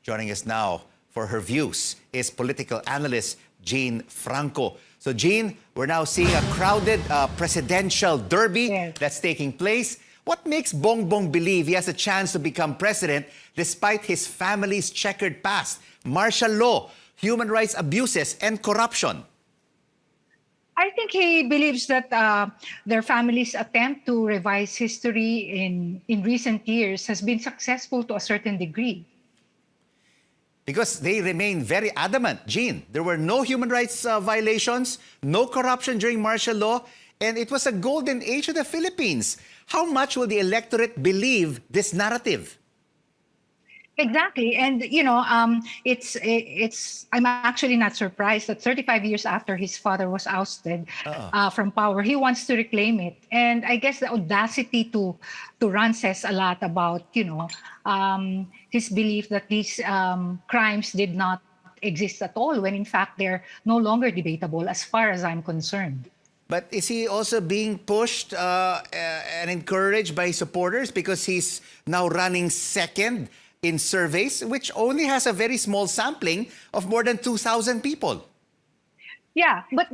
Joining us now for her views is political analyst Jean Franco. So Jean, we're now seeing a crowded presidential derby that's taking place. What makes Bongbong believe he has a chance to become president despite his family's checkered past, martial law, human rights abuses, and corruption? I think he believes that their family's attempt to revise history in recent years has been successful to a certain degree. Because they remain very adamant, Jean. There were no human rights violations, no corruption during martial law, and it was a golden age of the Philippines. How much will the electorate believe this narrative? Exactly, and I'm actually not surprised that 35 years after his father was ousted from power, he wants to reclaim it. And I guess the audacity to run says a lot about his belief that these crimes did not exist at all, when in fact they're no longer debatable as far as I'm concerned. But is he also being pushed and encouraged by supporters because he's now running second in surveys, which only has a very small sampling of more than 2,000 people? Yeah, but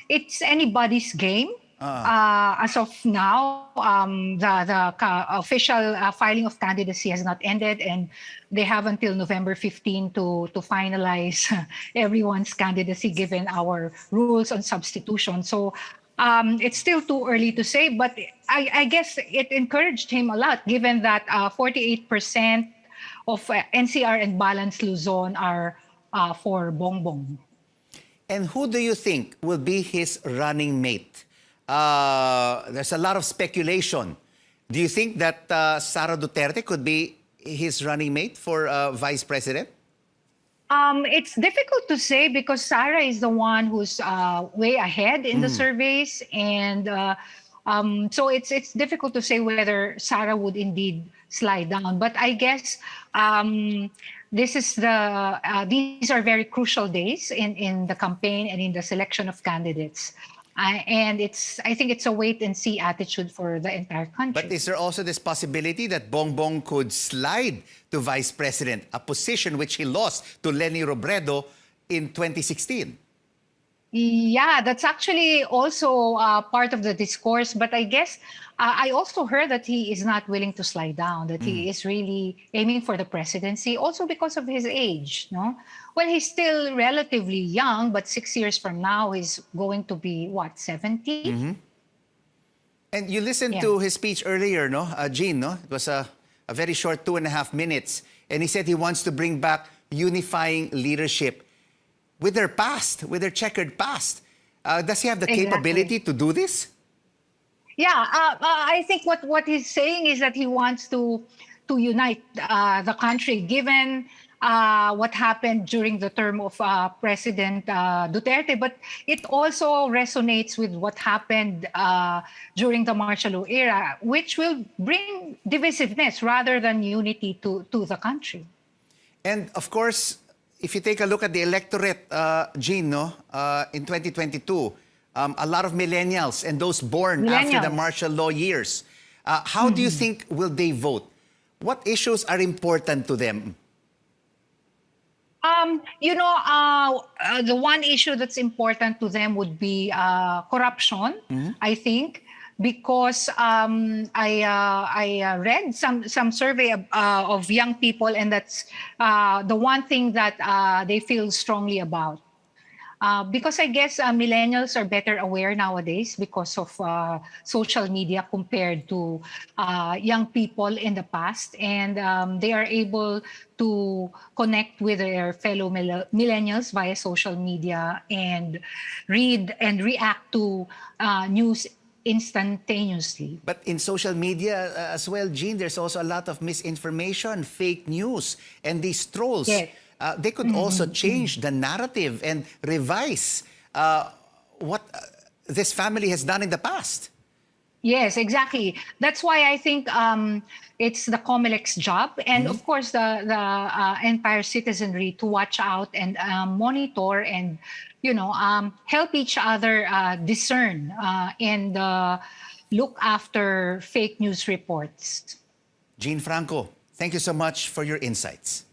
it's anybody's game. As of now, the official filing of candidacy has not ended, and they have until November 15 to finalize everyone's candidacy given our rules on substitution. So it's still too early to say, but I guess it encouraged him a lot, given that 48% of NCR and Balance Luzon are for Bongbong. And who do you think will be his running mate? There's a lot of speculation. Do you think that Sara Duterte could be his running mate for vice president? It's difficult to say because Sara is the one who's way ahead in the surveys, and so it's difficult to say whether Sara would indeed slide down. But I guess these are very crucial days in the campaign and in the selection of candidates. And I think it's a wait-and-see attitude for the entire country. But is there also this possibility that Bongbong could slide to vice president, a position which he lost to Leni Robredo in 2016? Yeah, that's actually also part of the discourse. But I guess I also heard that he is not willing to slide down, that he is really aiming for the presidency, also because of his age. No? Well, he's still relatively young, but 6 years from now, he's going to be, what, 70? And you listened to his speech earlier, no, Jean, no? It was a very short 2.5 minutes. And he said he wants to bring back unifying leadership with their past, with their checkered past. Does he have the capability to do this? Yeah, I think what he's saying is that he wants to unite the country, given what happened during the term of President Duterte. But it also resonates with what happened during the martial law era, which will bring divisiveness rather than unity to the country. And of course, if you take a look at the electorate, Jean, no, in 2022, a lot of millennials and those born after the martial law years, how do you think will they vote? What issues are important to them? The one issue that's important to them would be corruption, I think, because I read some survey of young people, and that's the one thing that they feel strongly about. Because I guess millennials are better aware nowadays because of social media compared to young people in the past. And they are able to connect with their fellow millennials via social media and read and react to news instantaneously. But in social media as well, Jean, there's also a lot of misinformation, fake news, and these trolls. Yes. They could also change the narrative and revise what this family has done in the past. Yes, exactly. That's why I think it's the COMELEC's job, and of course the entire citizenry, to watch out and monitor and help each other discern and look after fake news reports. Jean Franco, Thank you so much for your insights.